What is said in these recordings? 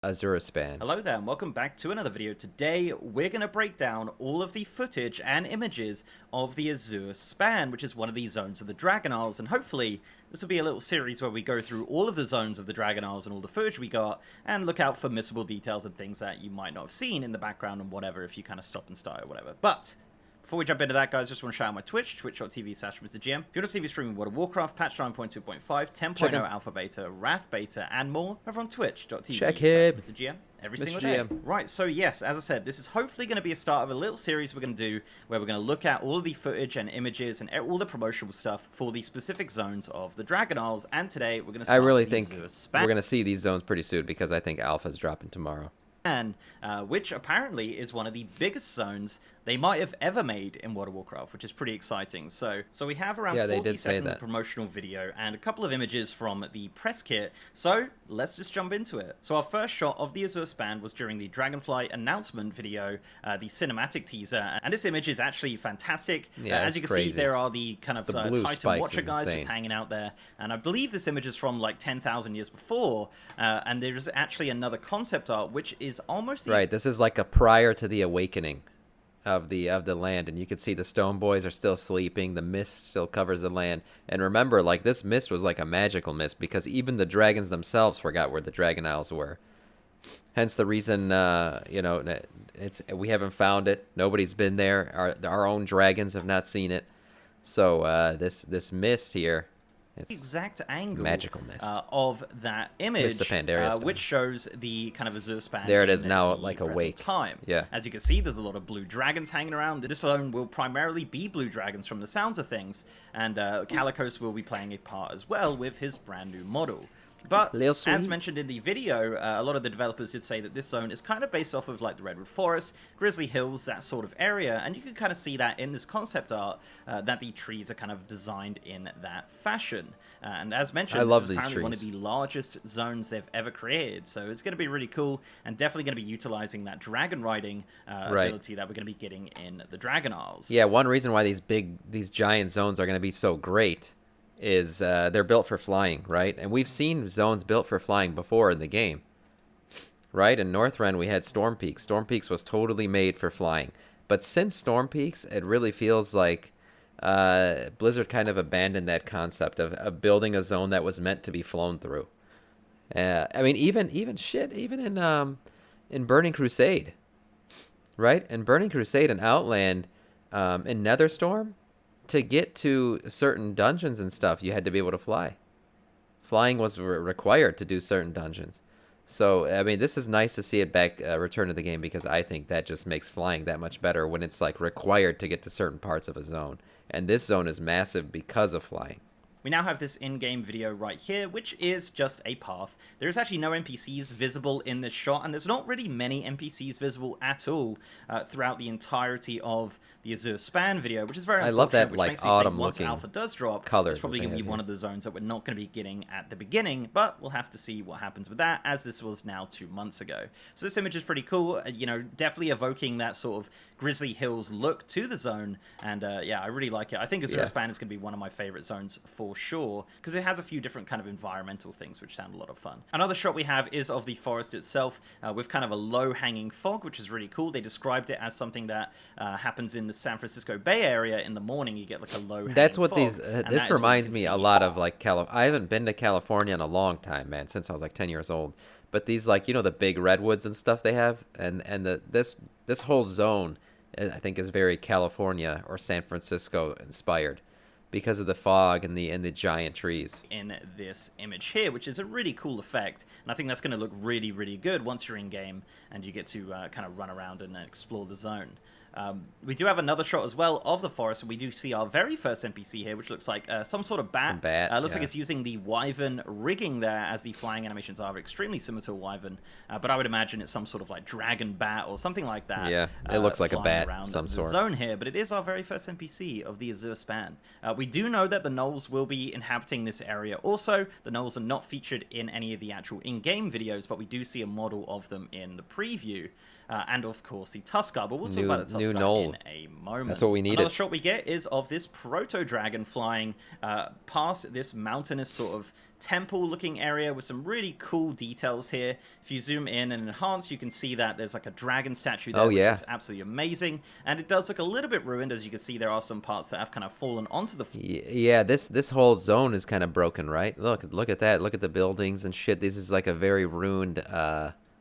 Azure span. Hello there and welcome back to another video. Today we're going to break down all of the footage and images of the Azure span, which is one of the zones of the Dragon Isles, and hopefully this will be a little series where we go through all of the zones of the Dragon Isles and all the footage we got, and look out for missable details and things that you might not have seen in the background and whatever if you kind of stop and start or whatever. But before we jump into that, guys, just want to shout out my Twitch, twitch.tv/MrGM. If you want to see me streaming World of Warcraft, patch 9.2.5, 10.0 Alpha Beta, Wrath Beta, and more, over on twitch.tv/MrGM every single day. Right, so yes, as I said, this is hopefully going to be a start of a little series we're going to do where we're going to look at all of the footage and images and all the promotional stuff for the specific zones of the Dragon Isles. And today we're going to start I really with think Azure span. we're going to see these zones pretty soon because I think Alpha's dropping tomorrow. Which apparently is one of the biggest zones they might have ever made in World of Warcraft, which is pretty exciting. So we have around 40-second promotional video and a couple of images from the press kit. So let's just jump into it. So our first shot of the Azure span was during the Dragonflight announcement video, the cinematic teaser, and this image is actually fantastic. Yeah, as you can see, there are the kind of Titan Watcher guys insane. just hanging out there, and I believe this image is from like 10,000 years before, and there's actually another concept art which is almost right. This is like a prior to the awakening of the land, and you can see the stone boys are still sleeping. The mist still covers the land, and remember, like, this mist was like a magical mist because even the dragons themselves forgot where the Dragon Isles were. Hence the reason, we haven't found it. Nobody's been there. Our own dragons have not seen it. So this mist here, it's the exact angle magical mist of that image, which shows the kind of Azure span. There it is now, like awake. Time. Yeah. As you can see, there's a lot of blue dragons hanging around. This zone will primarily be blue dragons from the sounds of things, and Calicos will be playing a part as well with his brand new model. But as mentioned in the video, a lot of the developers did say that this zone is kind of based off of like the Redwood Forest, Grizzly Hills, that sort of area, and you can kind of see that in this concept art, that the trees are kind of designed in that fashion. And as mentioned, this is apparently one of the largest zones they've ever created, so it's going to be really cool, and definitely going to be utilizing that dragon riding ability that we're going to be getting in the Dragon Isles. Yeah, one reason why these giant zones are going to be so great is they're built for flying, right? And we've seen zones built for flying before in the game, right? In Northrend, we had Storm Peaks. Storm Peaks was totally made for flying. But since Storm Peaks, it really feels like Blizzard kind of abandoned that concept of building a zone that was meant to be flown through. I mean, even in Burning Crusade, right? In Burning Crusade and Outland, in Netherstorm, to get to certain dungeons and stuff, you had to be able to fly. Flying was required to do certain dungeons. So, I mean, this is nice to see it back, return to the game, because I think that just makes flying that much better when it's, like, required to get to certain parts of a zone. And this zone is massive because of flying. We now have this in-game video right here, which is just a path. There is actually no NPCs visible in this shot, and there's not really many NPCs visible at all throughout the entirety of the Azure span video, which is very unfortunate. I love that, which like, makes me think autumn-looking once Alpha does drop, colors. it's probably going to be one of the zones that we're not going to be getting at the beginning, but we'll have to see what happens with that, as this was now 2 months ago. So this image is pretty cool, definitely evoking that sort of Grizzly Hills look to the zone, and yeah, I really like it. I think Azure span is going to be one of my favorite zones for sure, because it has a few different kind of environmental things which sound a lot of fun. Another shot we have is of the forest itself, with kind of a low-hanging fog, which is really cool. They described it as something that happens in the San Francisco Bay Area in the morning. You get like a low-hanging That's what fog, these. This reminds me a lot of like I haven't been to California in a long time, man, since I was like 10 years old. But these, like, the big redwoods and stuff they have, and this whole zone, I think, is very California or San Francisco inspired, because of the fog and the giant trees in this image here, which is a really cool effect, and I think that's going to look really, really good once you're in game and you get to kind of run around and explore the zone. We do have another shot as well of the forest, and we do see our very first NPC here, which looks like some sort of bat. Looks like it's using the wyvern rigging there, as the flying animations are extremely similar to a wyvern, but I would imagine it's some sort of like dragon bat or something like that. Yeah, it looks like a bat of some sort. Zone here, but it is our very first NPC of the Azure span. We do know that the gnolls will be inhabiting this area also. The gnolls are not featured in any of the actual in-game videos, but we do see a model of them in the preview. And of course the Tuskar, but we'll talk about the Tuskar in a moment. That's what we needed. Another shot we get is of this proto-dragon flying past this mountainous sort of temple-looking area with some really cool details here. If you zoom in and enhance, you can see that there's like a dragon statue there, Oh which yeah. looks absolutely amazing. And it does look a little bit ruined. As you can see, there are some parts that have kind of fallen onto the Yeah, this whole zone is kind of broken, right? Look at that. Look at the buildings and shit. This is like a very ruined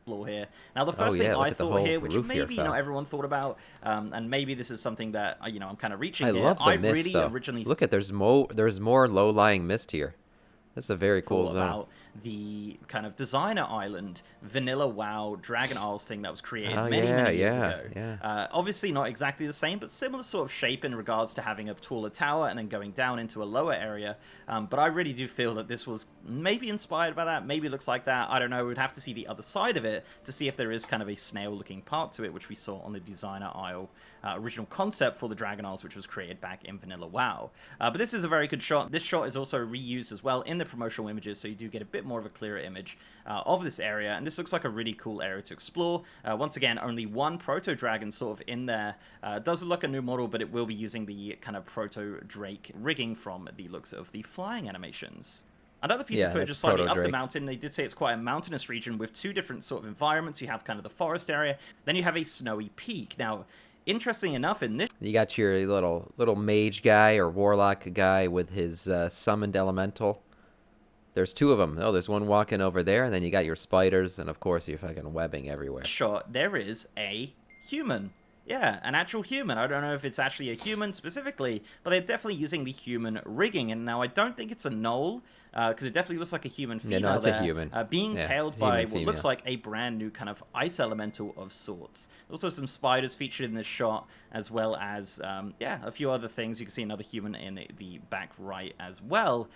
floor here. Now, the Oh first thing yeah, look I at the thought whole here, which roof here maybe fell. not everyone thought about, and maybe this is something that I'm kind of reaching I here. love the I mist really though. originally Look at there's more low-lying mist here. That's a very cool thought zone. about the kind of designer island, vanilla WoW Dragon Isles thing that was created Oh many, yeah, many years yeah, ago. yeah. Obviously not exactly the same, but similar sort of shape in regards to having a taller tower and then going down into a lower area. But I really do feel that this was maybe inspired by that, maybe looks like that. I don't know. We'd have to see the other side of it to see if there is kind of a snail-looking part to it, which we saw on the designer isle original concept for the Dragon Isles, which was created back in vanilla WoW. But this is a very good shot. This shot is also reused as well in the promotional images, so you do get a bit more of a clearer image of this area, and this looks like a really cool area to explore. Once again, only one proto-dragon sort of in there. Does look like a new model, but it will be using the kind of proto-drake rigging from the looks of the flying animations. Another piece of footage that's is slightly up the proto-drake. mountain. They did say it's quite a mountainous region with two different sort of environments. You have kind of the forest area, then you have a snowy peak. Now, interesting enough, in this You got your little mage guy or warlock guy with his summoned elemental. There's two of them. Oh, there's one walking over there, and then you got your spiders, and of course your fucking webbing everywhere. shot, there is a human. Yeah, an actual human. I don't know if it's actually a human specifically, but they're definitely using the human rigging. And now I don't think it's a gnoll, because it definitely looks like a human female no, it's there, a human. being Yeah, tailed human by what looks female. like a brand new kind of ice elemental of sorts. Also some spiders featured in this shot, as well as, a few other things. You can see another human in the back right as well,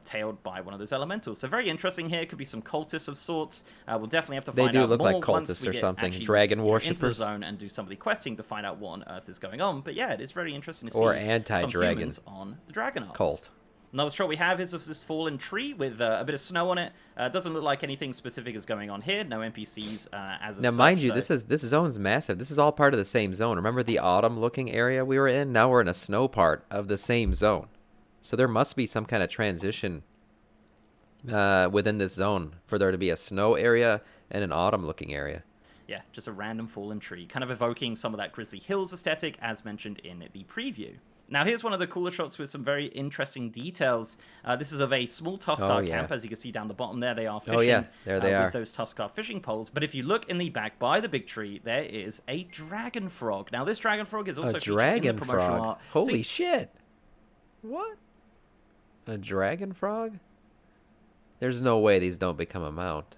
tailed by one of those elementals. So very interesting here. Could be some cultists of sorts. We'll definitely have to They find do out look more like once cultists we or get something, actually, dragon into the worshippers. zone and do some of the questing to find out what on earth is going on. But yeah, it is very interesting to see Or some anti-dragon humans on the Dragon Isles. Cult. Another shot we have is of this fallen tree with a bit of snow on it. Doesn't look like anything specific is going on here. No NPCs as of Now, such, mind you, so- this zone's massive. This is all part of the same zone. Remember the autumn-looking area we were in? Now we're in a snow part of the same zone. So there must be some kind of transition within this zone for there to be a snow area and an autumn-looking area. Yeah, just a random fallen tree, kind of evoking some of that Grizzly Hills aesthetic as mentioned in the preview. Now, here's one of the cooler shots with some very interesting details. This is of a small Tuskar Oh, yeah. camp. As you can see down the bottom there, they are fishing Oh, yeah. There they are. with those Tuskar fishing poles. But if you look in the back by the big tree, there is a dragon frog. Now, this dragon frog is also A featured in dragon the promotional frog. art. Holy shit. What? A dragon frog? There's no way these don't become a mount.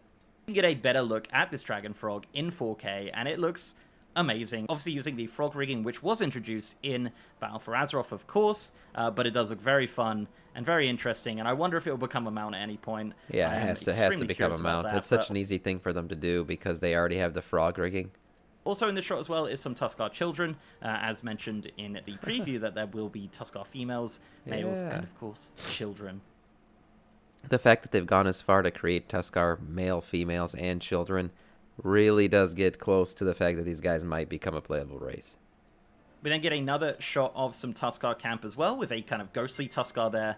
You can get a better look at this dragon frog in 4K, and it looks amazing. Obviously using the frog rigging, which was introduced in Battle for Azeroth, of course, but it does look very fun and very interesting, and I wonder if it will become a mount at any point. Yeah, I it am has to extremely become curious a about mount. that, It's such but an easy thing for them to do because they already have the frog rigging. Also in this shot as well is some Tuskar children, as mentioned in the preview that there will be Tuskar females, males, Yeah. and of course, children. The fact that they've gone as far to create Tuskar male, females, and children really does get close to the fact that these guys might become a playable race. We then get another shot of some Tuskar camp as well, with a kind of ghostly Tuskar there,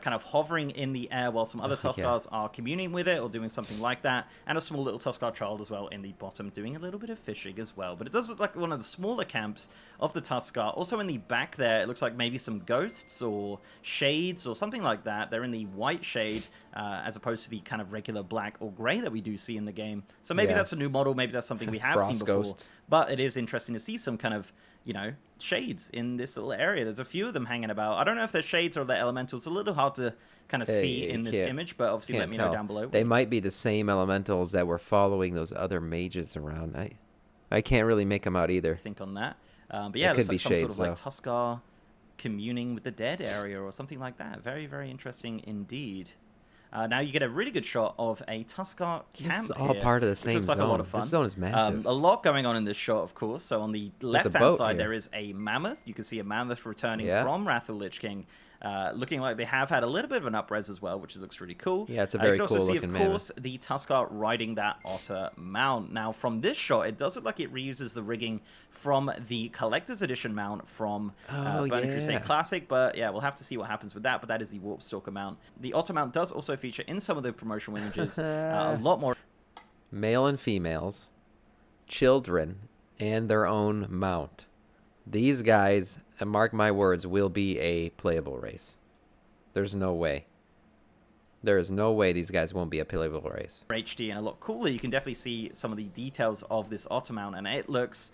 kind of hovering in the air while some other Tuskars are communing with it or doing something like that, and a small little Tuskar child as well in the bottom doing a little bit of fishing as well. But it does look like one of the smaller camps of the Tuskar. Also in the back there, it looks like maybe some ghosts or shades or something like that. They're in the white shade as opposed to the kind of regular black or grey that we do see in the game. So maybe that's a new model, maybe that's something we have Frost seen before. ghosts. But it is interesting to see some kind of, shades in this little area. There's a few of them hanging about. I don't know if they're shades or they're elementals. It's a little hard to kind of see in this image, but obviously let me know down below. They might be the same elementals that were following those other mages around. I can't really make them out either. Think on that. But yeah, it could looks like be some sort shades, of like though. Tuskar communing with the dead area or something like that. Very, very interesting indeed. Now you get a really good shot of a Tuskar camp. This is all here, part of the which same looks like zone. a lot of fun. This zone is massive. A lot going on in this shot, of course. So on the left-hand boat side, here. there is a mammoth. You can see a mammoth returning Yeah. from Wrath of the Lich King. looking like they have had a little bit of an up-res as well, which looks really cool. Yeah, it's a very you can cool also see, looking of mammoth. course, the Tuskar riding that otter mount. Now, from this shot, it does look like it reuses the rigging from the Collector's Edition mount from Burning Crusade Classic, but yeah, we'll have to see what happens with that, but that is the Warp Stalker mount. The otter mount does also feature in some of the promotional images a lot more male and females, children, and their own mount. These guys, mark my words, will be a playable race. There's no way. There is no way these guys won't be a playable race. HD and a lot cooler. You can definitely see some of the details of this otter mount, and it looks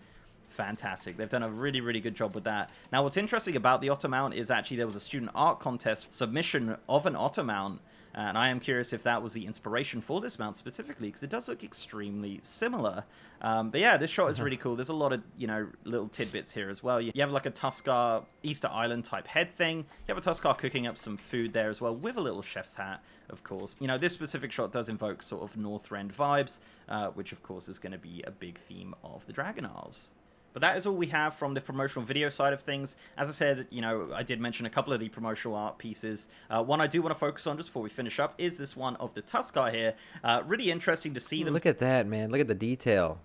fantastic. They've done a really, really good job with that. Now, what's interesting about the otter mount is actually there was a student art contest submission of an otter mount, and I am curious if that was the inspiration for this mount specifically, because it does look extremely similar. But yeah, this shot is really cool. There's a lot of, you know, little tidbits here as well. You have like a Tuskar Easter Island type head thing. You have a Tuskar cooking up some food there as well, with a little chef's hat, of course. You know, this specific shot does invoke sort of Northrend vibes, which of course is going to be a big theme of the Dragon Isles. But that is all we have from the promotional video side of things. As I said, you know, I did mention a couple of the promotional art pieces. One I do want to focus on just before we finish up is this one of the Tuskar here. Really interesting to see them. Look at that, man. Look at the detail.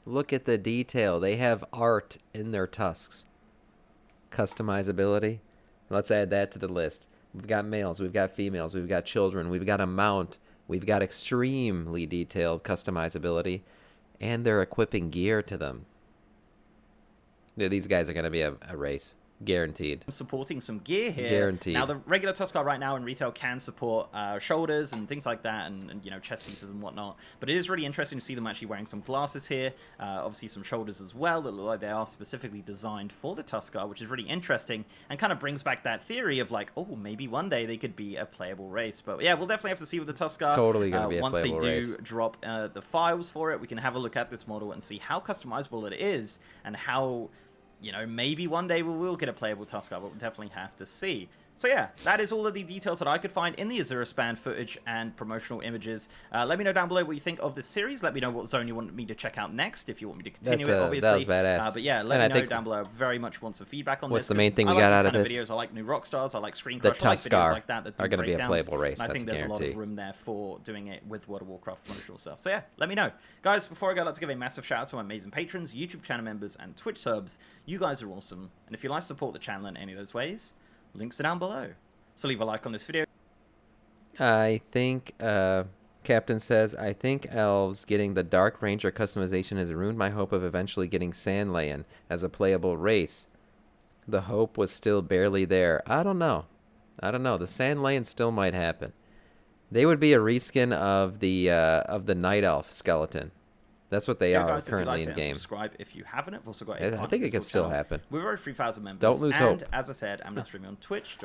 Look at the detail. They have art in their tusks. Customizability. Let's add that to the list. We've got males, we've got females, we've got children, we've got a mount, we've got extremely detailed customizability, and they're equipping gear to them. These guys are going to be a race. Guaranteed. Supporting some gear here. Guaranteed. Now, the regular Tuskar right now in retail can support shoulders and things like that, and you know, chest pieces and whatnot. But it is really interesting to see them actually wearing some glasses here. Obviously, some shoulders as well that look like they are specifically designed for the Tuskar, which is really interesting and kind of brings back that theory of like, oh, maybe one day they could be a playable race. But yeah, we'll definitely have to see with the Tuskar. Totally going to be a once playable race. Once they do drop the files for it, we can have a look at this model and see how customizable it is and how, you know, maybe one day we will get a playable Tuskar, but we'll definitely have to see. So yeah, that is all of the details that I could find in the Azure span footage and promotional images. Let me know down below what you think of this series. Let me know what zone you want me to check out next, if you want me to continue it, obviously. That was badass. But yeah, let me know down below. I very much want some feedback on this. What's the main thing we got out of this? Videos. I like new Rockstars, I like Screen The Crush, I like videos like Tuskar that are going to be a playable race. I think there's a lot of room there for doing it with World of Warcraft promotional stuff. So yeah, let me know. Guys, before I go, I'd like to give a massive shout out to my amazing patrons, YouTube channel members, and Twitch subs. You guys are awesome. And if you'd like to support the channel in any of those ways, links are down below. So leave a like on this video. I think, Captain says, I think Elves getting the Dark Ranger customization has ruined my hope of eventually getting Sandlayan as a playable race. The hope was still barely there. I don't know. The Sandlayan still might happen. They would be a reskin of the Night Elf skeleton. That's what they are guys, currently if you'd like in to game. Subscribe if you haven't. We've also got I think it can still happen. We're over 3,000 members. Don't lose and hope. As I said, I'm now streaming on Twitch.